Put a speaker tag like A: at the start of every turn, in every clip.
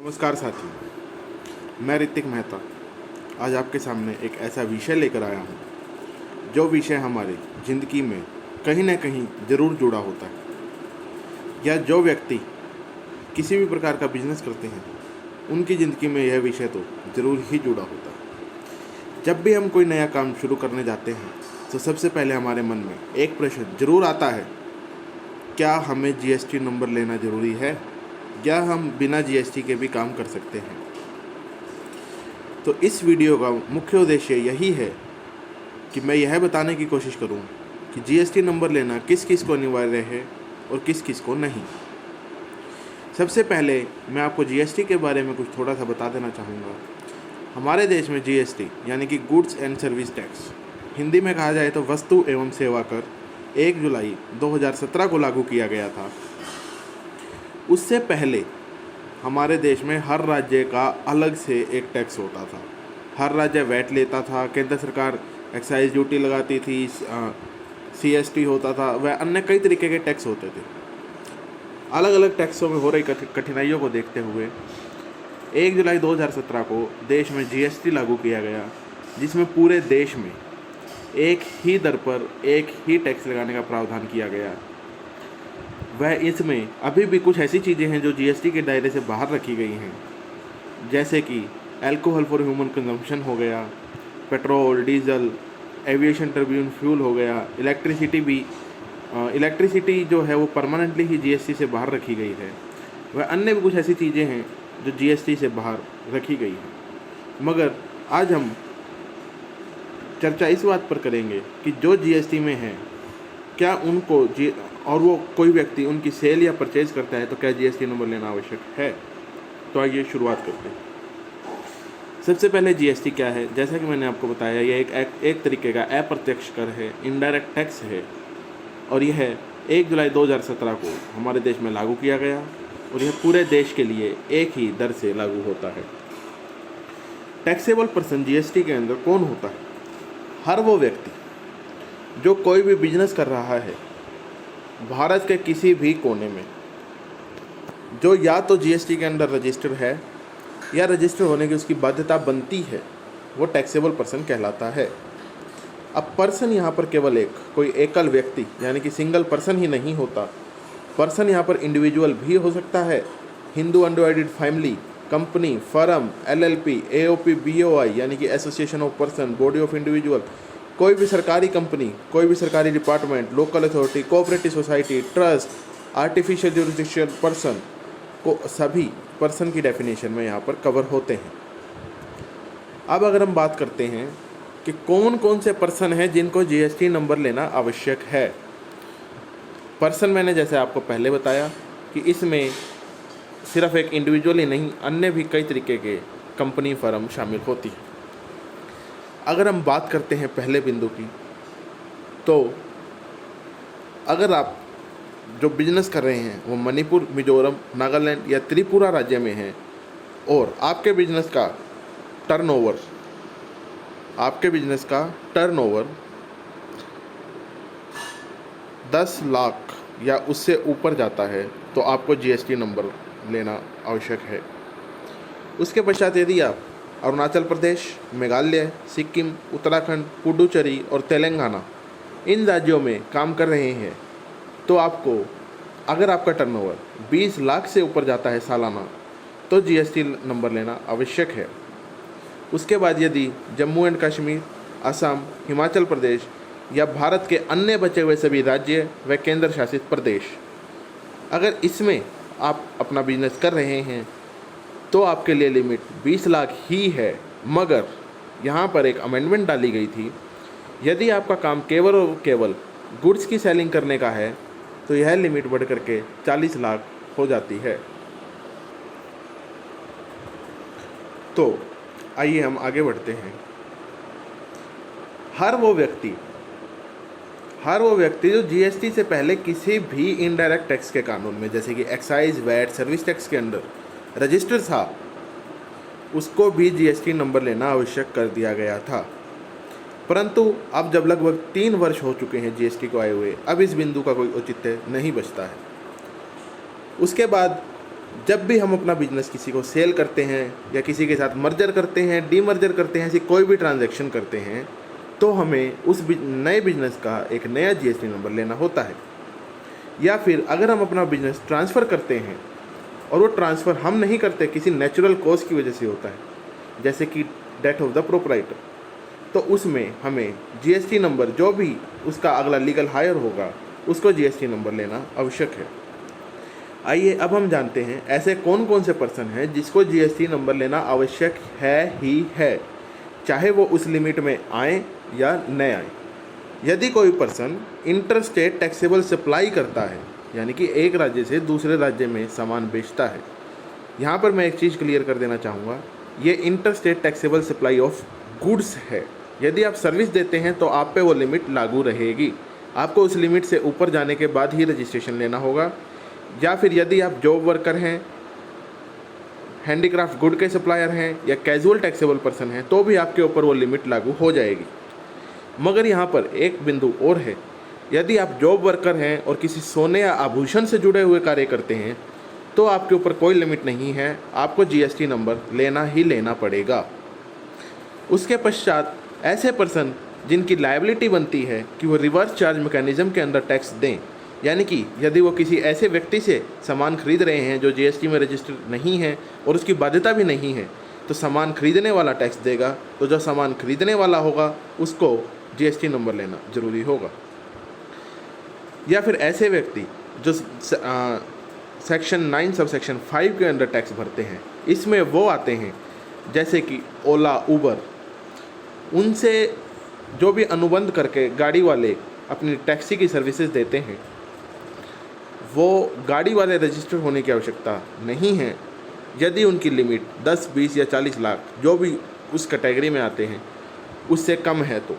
A: नमस्कार साथियों, मैं ऋतिक मेहता आज आपके सामने एक ऐसा विषय लेकर आया हूँ जो विषय हमारी ज़िंदगी में कहीं ना कहीं ज़रूर जुड़ा होता है, या जो व्यक्ति किसी भी प्रकार का बिजनेस करते हैं उनकी ज़िंदगी में यह विषय तो ज़रूर ही जुड़ा होता है। जब भी हम कोई नया काम शुरू करने जाते हैं तो सबसे पहले हमारे मन में एक प्रश्न ज़रूर आता है, क्या हमें जीएसटी नंबर लेना ज़रूरी है या हम बिना जीएसटी के भी काम कर सकते हैं। तो इस वीडियो का मुख्य उद्देश्य यही है कि मैं यह बताने की कोशिश करूं कि जीएसटी नंबर लेना किस किस को अनिवार्य है और किस किस को नहीं। सबसे पहले मैं आपको जीएसटी के बारे में कुछ थोड़ा सा बता देना चाहूँगा। हमारे देश में जीएसटी यानी कि goods and service tax, Hindi में कहा जाए तो वस्तु एवं सेवा कर, 1 जुलाई 2017 को लागू किया गया था। उससे पहले हमारे देश में हर राज्य का अलग से एक टैक्स होता था। हर राज्य वैट लेता था, केंद्र सरकार एक्साइज ड्यूटी लगाती थी, सीएसटी होता था, वह अन्य कई तरीके के टैक्स होते थे। अलग अलग टैक्सों में हो रही कठिनाइयों को देखते हुए 1 जुलाई 2017 को देश में जीएसटी लागू किया गया, जिसमें पूरे देश में एक ही दर पर एक ही टैक्स लगाने का प्रावधान किया गया। वह इसमें अभी भी कुछ ऐसी चीज़ें हैं जो जीएसटी के दायरे से बाहर रखी गई हैं, जैसे कि अल्कोहल फॉर ह्यूमन कंजम्पशन हो गया, पेट्रोल, डीजल, एविएशन टर्ब्यून फ्यूल हो गया, इलेक्ट्रिसिटी जो है वो परमानेंटली ही जीएसटी से बाहर रखी गई है। वह अन्य भी कुछ ऐसी चीज़ें हैं जो जीएसटी से बाहर रखी गई हैं। मगर आज हम चर्चा इस बात पर करेंगे कि जो जीएसटी में है क्या उनको और वो कोई व्यक्ति उनकी सेल या परचेज करता है तो क्या जीएसटी नंबर लेना आवश्यक है। तो आइए शुरुआत करते हैं। सबसे पहले जीएसटी क्या है। जैसा कि मैंने आपको बताया, यह एक तरीके का अप्रत्यक्ष कर है, इनडायरेक्ट टैक्स है, और यह 1 जुलाई 2017 को हमारे देश में लागू किया गया और यह पूरे देश के लिए एक ही दर से लागू होता है। टैक्सेबल पर्सन जीएसटी के अंदर कौन होता है? हर वो व्यक्ति जो कोई भी बिजनेस कर रहा है भारत के किसी भी कोने में, जो या तो जीएसटी के अंदर रजिस्टर है या रजिस्टर होने की उसकी बाध्यता बनती है, वो टैक्सेबल पर्सन कहलाता है। अब पर्सन यहाँ पर केवल कोई एकल व्यक्ति यानी कि सिंगल पर्सन ही नहीं होता। पर्सन यहाँ पर इंडिविजुअल भी हो सकता है, Hindu undivided family, company, firm, LLP, AOP, BOI यानी कि association of person, body of individual, कोई भी सरकारी कंपनी, कोई भी सरकारी department, local authority, cooperative society, trust, artificial jurisdiction person को सभी पर्सन की डेफिनेशन में यहाँ पर कवर होते हैं। अब अगर हम बात करते हैं कि कौन कौन से पर्सन हैं जिनको जीएसटी नंबर लेना आवश्यक है। पर्सन मैंने जैसे आपको पहले बताया कि इसमें सिर्फ एक इंडिविजुअल ही नहीं, अन्य भी कई तरीके के कंपनी, फर्म शामिल होती है। अगर हम बात करते हैं पहले बिंदु की, तो अगर आप जो बिजनेस कर रहे हैं वो मणिपुर, मिजोरम, नागालैंड या त्रिपुरा राज्य में हैं और आपके बिजनेस का टर्नओवर 10 लाख या उससे ऊपर जाता है तो आपको जीएसटी नंबर लेना आवश्यक है। उसके पश्चात यदि आप अरुणाचल प्रदेश, मेघालय, सिक्किम, उत्तराखंड, पुडुचेरी और तेलंगाना इन राज्यों में काम कर रहे हैं तो आपको, अगर आपका टर्नओवर 20 लाख से ऊपर जाता है सालाना, तो जीएसटी नंबर लेना आवश्यक है। उसके बाद यदि जम्मू एंड कश्मीर, असम, हिमाचल प्रदेश या भारत के अन्य बचे हुए सभी राज्य व केंद्र शासित प्रदेश, अगर इसमें आप अपना बिजनेस कर रहे हैं तो आपके लिए लिमिट 20 लाख ही है। मगर यहाँ पर एक अमेंडमेंट डाली गई थी, यदि आपका काम केवल और केवल गुड्स की सेलिंग करने का है तो यह लिमिट बढ़ करके 40 लाख हो जाती है। तो आइए हम आगे बढ़ते हैं। हर वो व्यक्ति जो जीएसटी से पहले किसी भी इनडायरेक्ट टैक्स के कानून में, जैसे कि एक्साइज, वैट, सर्विस टैक्स के अंदर रजिस्टर था, उसको भी जीएसटी नंबर लेना आवश्यक कर दिया गया था। परंतु अब जब लगभग 3 वर्ष हो चुके हैं जीएसटी को आए हुए, अब इस बिंदु का कोई औचित्य नहीं बचता है। उसके बाद जब भी हम अपना बिजनेस किसी को सेल करते हैं या किसी के साथ मर्जर करते हैं, डीमर्जर करते हैं, ऐसी कोई भी ट्रांजैक्शन करते हैं, तो हमें उस नए बिजनेस का एक नया जीएसटी नंबर लेना होता है। या फिर अगर हम अपना बिजनेस ट्रांसफ़र करते हैं और वो ट्रांसफ़र हम नहीं करते, किसी नेचुरल कॉज की वजह से होता है, जैसे कि डेथ ऑफ द प्रोप्राइटर, तो उसमें हमें जीएसटी नंबर, जो भी उसका अगला लीगल हायर होगा, उसको जीएसटी नंबर लेना आवश्यक है। आइए अब हम जानते हैं ऐसे कौन कौन से पर्सन हैं जिसको जीएसटी नंबर लेना आवश्यक है ही है, चाहे वो उस लिमिट में आए या न आए। यदि कोई person inter state taxable supply करता है, यानी कि एक राज्य से दूसरे राज्य में सामान बेचता है। यहाँ पर मैं एक चीज़ क्लियर कर देना चाहूँगा, ये inter state taxable supply of goods है। यदि आप सर्विस देते हैं तो आप पे वो लिमिट लागू रहेगी, आपको उस लिमिट से ऊपर जाने के बाद ही रजिस्ट्रेशन लेना होगा। या फिर यदि आप जॉब वर्कर हैं, हैंडीक्राफ्ट गुड के सप्लायर हैं या कैजुअल टैक्सेबल पर्सन हैं, तो भी आपके ऊपर वो लिमिट लागू हो जाएगी। मगर यहाँ पर एक बिंदु और है, यदि आप जॉब वर्कर हैं और किसी सोने या आभूषण से जुड़े हुए कार्य करते हैं तो आपके ऊपर कोई लिमिट नहीं है, आपको जीएसटी नंबर लेना ही लेना पड़ेगा। उसके पश्चात ऐसे पर्सन जिनकी लायबिलिटी बनती है कि वो रिवर्स चार्ज मैकेनिज्म के अंदर टैक्स दें, यानी कि यदि वो किसी ऐसे व्यक्ति से सामान खरीद रहे हैं जो जीएसटी में रजिस्टर्ड नहीं है और उसकी बाध्यता भी नहीं है, तो सामान खरीदने वाला टैक्स देगा, तो जो सामान खरीदने वाला होगा उसको जीएसटी नंबर लेना ज़रूरी होगा। या फिर ऐसे व्यक्ति जो सेक्शन 9 सब सेक्शन 5 के अंदर टैक्स भरते हैं, इसमें वो आते हैं जैसे कि ओला, उबर, उनसे जो भी अनुबंध करके गाड़ी वाले अपनी टैक्सी की सर्विसेज देते हैं, वो गाड़ी वाले रजिस्टर होने की आवश्यकता नहीं है। यदि उनकी लिमिट 10, 20 या 40 लाख जो भी उस कैटेगरी में आते हैं उससे कम है, तो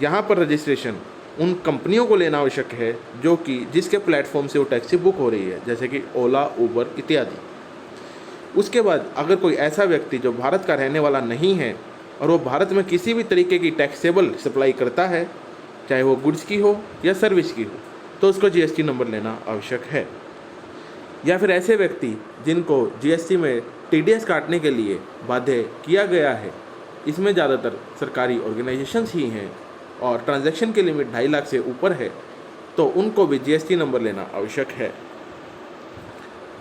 A: यहाँ पर रजिस्ट्रेशन उन कंपनियों को लेना आवश्यक है जो कि जिसके प्लेटफॉर्म से वो टैक्सी बुक हो रही है, जैसे कि ओला, उबर इत्यादि। उसके बाद अगर कोई ऐसा व्यक्ति जो भारत का रहने वाला नहीं है और वो भारत में किसी भी तरीके की टैक्सेबल सप्लाई करता है, चाहे वो गुड्स की हो या सर्विस की हो, तो उसको जीएसटी नंबर लेना आवश्यक है। या फिर ऐसे व्यक्ति जिनको जीएसटी में टीडीएस काटने के लिए बाध्य किया गया है, इसमें ज़्यादातर सरकारी ऑर्गेनाइजेशंस ही हैं और ट्रांजैक्शन की लिमिट 2.5 लाख से ऊपर है, तो उनको भी जीएसटी नंबर लेना आवश्यक है।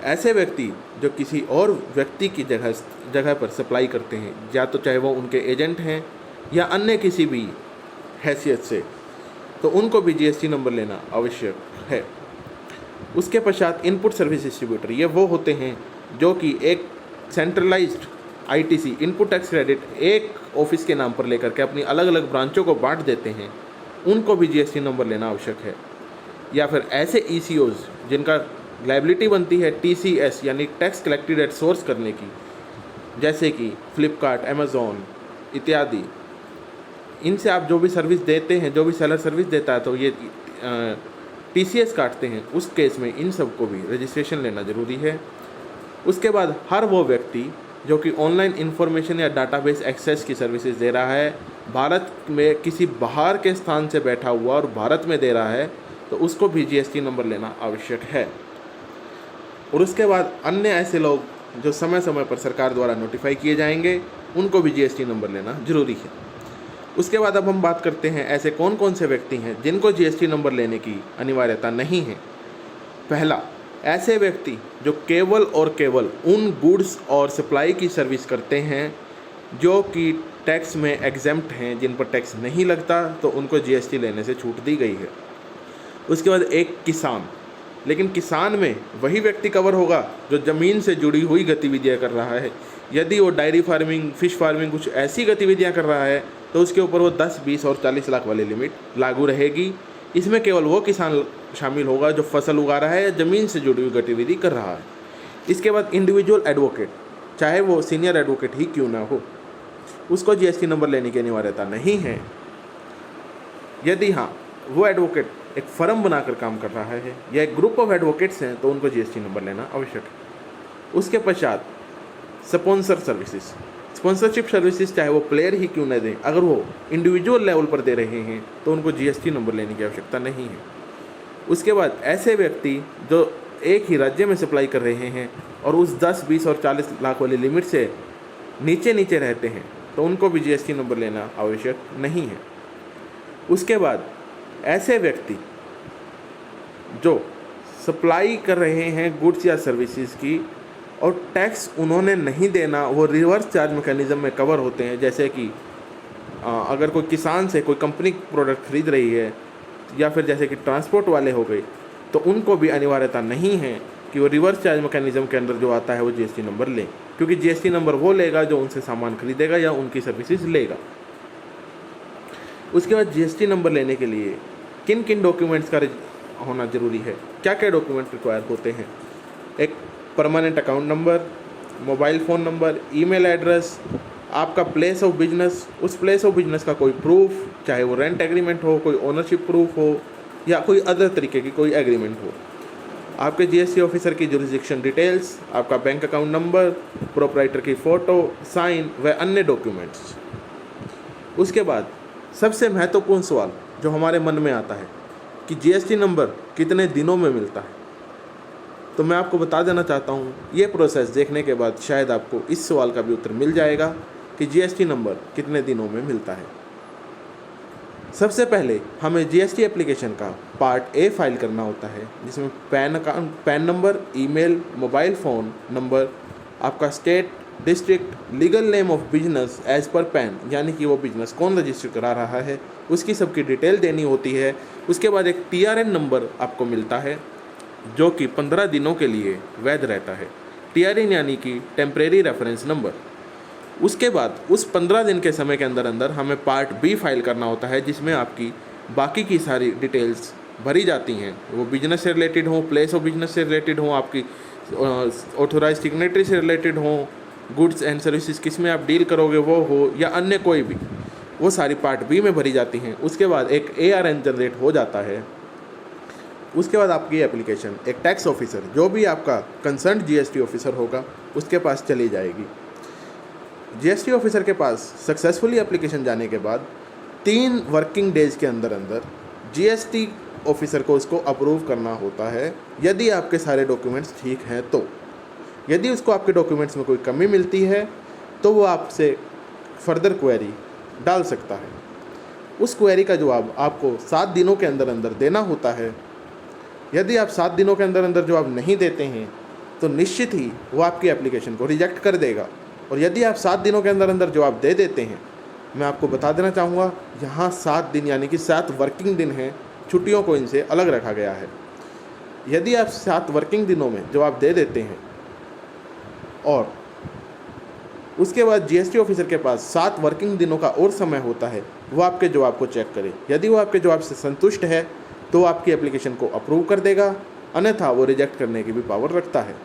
A: ऐसे व्यक्ति जो किसी और व्यक्ति की जगह पर सप्लाई करते हैं, या तो चाहे वो उनके एजेंट हैं या अन्य किसी भी हैसियत से, तो उनको भी जीएसटी नंबर लेना आवश्यक है। उसके पश्चात इनपुट सर्विस डिस्ट्रीब्यूटर, ये वो होते हैं जो कि एक centralised ITC input tax credit एक ऑफिस के नाम पर लेकर के अपनी अलग अलग ब्रांचों को बांट देते हैं, उनको भी जीएसटी नंबर लेना आवश्यक है। या फिर ऐसे ईसीओज जिनका लायबिलिटी बनती है टीसीएस यानी टैक्स कलेक्टेड एट सोर्स करने की, जैसे कि फ्लिपकार्ट, अमेज़ॉन इत्यादि, इनसे आप जो भी सर्विस देते हैं, जो भी सेलर सर्विस देता है, तो ये टीसीएस काटते हैं, उस केस में इन सब को भी रजिस्ट्रेशन लेना ज़रूरी है। उसके बाद हर वो व्यक्ति जो कि ऑनलाइन इंफॉर्मेशन या डाटाबेस एक्सेस की सर्विसेज दे रहा है, भारत में किसी बाहर के स्थान से बैठा हुआ और भारत में दे रहा है, तो उसको भी जीएसटी नंबर लेना आवश्यक है। और उसके बाद अन्य ऐसे लोग जो समय समय पर सरकार द्वारा नोटिफाई किए जाएंगे, उनको भी जीएसटी नंबर लेना ज़रूरी है। उसके बाद अब हम बात करते हैं ऐसे कौन कौन से व्यक्ति हैं जिनको जीएसटी नंबर लेने की अनिवार्यता नहीं है। पहला, ऐसे व्यक्ति जो केवल और केवल उन गुड्स और सप्लाई की सर्विस करते हैं जो कि टैक्स में एग्जेम्प्ट हैं, जिन पर टैक्स नहीं लगता, तो उनको जीएसटी लेने से छूट दी गई है। उसके बाद एक किसान, लेकिन किसान में वही व्यक्ति कवर होगा जो ज़मीन से जुड़ी हुई गतिविधियां कर रहा है। यदि वो डायरी फार्मिंग, फिश फार्मिंग, कुछ ऐसी गतिविधियां कर रहा है, तो उसके ऊपर वो 10, 20 और 40 लाख वाली लिमिट लागू रहेगी। इसमें केवल वो किसान शामिल होगा जो फसल उगा रहा है या ज़मीन से जुड़ी हुई गतिविधि कर रहा है। इसके बाद इंडिविजुअल एडवोकेट, चाहे वो सीनियर एडवोकेट ही क्यों ना हो, उसको जीएसटी नंबर लेने की अनिवार्यता नहीं है। यदि हाँ, वो एडवोकेट एक फर्म बनाकर काम कर रहा है या एक ग्रुप ऑफ एडवोकेट्स हैं, तो उनको जीएसटी नंबर लेना आवश्यक है। उसके पश्चात स्पॉन्सर सर्विसेज, स्पॉन्सरशिप सर्विसेज चाहे वो प्लेयर ही क्यों न दें, अगर वो इंडिविजुअल लेवल पर दे रहे हैं तो उनको जीएसटी नंबर लेने की आवश्यकता नहीं है। उसके बाद ऐसे व्यक्ति जो एक ही राज्य में सप्लाई कर रहे हैं और उस 10, 20 और 40 लाख वाली लिमिट से नीचे नीचे रहते हैं तो उनको भी जीएसटी नंबर लेना आवश्यक नहीं है। उसके बाद ऐसे व्यक्ति जो सप्लाई कर रहे हैं गुड्स या सर्विसेज की और टैक्स उन्होंने नहीं देना, वो रिवर्स चार्ज मैकेनिज़्म में कवर होते हैं। जैसे कि अगर कोई किसान से कोई कंपनी प्रोडक्ट खरीद रही है या फिर जैसे कि ट्रांसपोर्ट वाले हो गए, तो उनको भी अनिवार्यता नहीं है कि वो रिवर्स चार्ज मैकेनिज़्म के अंदर जो आता है वो जीएसटी नंबर लें, क्योंकि जीएसटी नंबर वो लेगा जो उनसे सामान खरीदेगा या उनकी सर्विसेज लेगा। उसके बाद जीएसटी नंबर लेने के लिए किन किन डॉक्यूमेंट्स का होना ज़रूरी है, क्या क्या डॉक्यूमेंट रिक्वायर होते हैं। एक permanent account number, mobile phone number, email address, आपका प्लेस ऑफ बिजनेस, उस प्लेस ऑफ बिजनेस का कोई प्रूफ, चाहे वो रेंट एग्रीमेंट हो, कोई ओनरशिप प्रूफ हो या कोई अदर तरीके की कोई एग्रीमेंट हो, आपके जीएसटी ऑफिसर की जुरिस्डिक्शन डिटेल्स, आपका बैंक अकाउंट नंबर, प्रोप्राइटर की फ़ोटो, साइन व अन्य डॉक्यूमेंट्स। उसके बाद सबसे महत्वपूर्ण सवाल जो हमारे मन में आता है कि जीएसटी नंबर कितने दिनों में मिलता है, तो मैं आपको बता देना चाहता हूँ, ये प्रोसेस देखने के बाद शायद आपको इस सवाल का भी उत्तर मिल जाएगा कि जीएसटी नंबर कितने दिनों में मिलता है। सबसे पहले हमें जीएसटी एप्लीकेशन का पार्ट ए फाइल करना होता है, जिसमें PAN number, email, mobile phone number, आपका state, district, legal name of business as per PAN, यानी कि वो बिजनेस कौन रजिस्टर करा रहा है, उसकी सबकी डिटेल देनी होती है। उसके बाद एक टीआरएन नंबर आपको मिलता है जो कि 15 दिनों के लिए वैध रहता है। टीआरएन यानी कि टेम्परेरी रेफरेंस नंबर। उसके बाद उस 15 दिन के समय के अंदर अंदर हमें पार्ट बी फाइल करना होता है, जिसमें आपकी बाकी की सारी डिटेल्स भरी जाती हैं, वो बिजनेस से रिलेटेड हो, प्लेस ऑफ बिजनेस से रिलेटेड हो, आपकी ऑथोराइज सिग्नेटरी से रिलेटेड हो, गुड्स एंड सर्विसेज किस में आप डील करोगे वो हो, या अन्य कोई भी, वो सारी पार्ट बी में भरी जाती हैं। उसके बाद एक ARN जनरेट हो जाता है। उसके बाद आपकी एप्लीकेशन एक टैक्स ऑफिसर, जो भी आपका कंसर्न जीएसटी ऑफिसर होगा, उसके पास चली जाएगी। जीएसटी ऑफिसर के पास सक्सेसफुली एप्लीकेशन जाने के बाद 3 वर्किंग डेज के अंदर अंदर जीएसटी ऑफिसर को उसको अप्रूव करना होता है, यदि आपके सारे डॉक्यूमेंट्स ठीक हैं तो। यदि उसको आपके डॉक्यूमेंट्स में कोई कमी मिलती है तो वो आपसे फर्दर क्वेरी डाल सकता है। उस क्वेरी का जवाब आपको 7 दिनों के अंदर अंदर देना होता है। यदि आप 7 दिनों के अंदर अंदर जवाब नहीं देते हैं तो निश्चित ही वो आपकी एप्लीकेशन को रिजेक्ट कर देगा। और यदि आप 7 दिनों के अंदर अंदर जवाब दे देते हैं, मैं आपको बता देना चाहूँगा, यहाँ 7 दिन यानी कि 7 वर्किंग दिन हैं, छुट्टियों को इनसे अलग रखा गया है। यदि आप 7 वर्किंग दिनों में जवाब दे देते हैं और उसके बाद जीएसटी ऑफिसर के पास 7 वर्किंग दिनों का और समय होता है, वो आपके जवाब को चेक करे। यदि वो आपके जवाब से संतुष्ट है तो आपकी एप्लीकेशन को अप्रूव कर देगा, अन्यथा वो रिजेक्ट करने की भी पावर रखता है।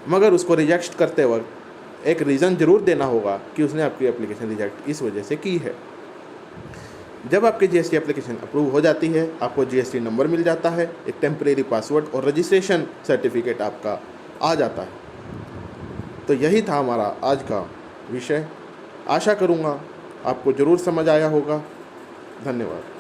A: मगर उसको रिजेक्ट करते वक्त एक रीज़न ज़रूर देना होगा कि उसने आपकी एप्लीकेशन रिजेक्ट इस वजह से की है। जब आपकी जीएसटी एप्लीकेशन अप्रूव हो जाती है, आपको जीएसटी नंबर मिल जाता है, एक टेम्परेरी पासवर्ड और रजिस्ट्रेशन सर्टिफिकेट आपका आ जाता है। तो यही था हमारा आज का विषय। आशा करूँगा आपको ज़रूर समझ आया होगा। धन्यवाद।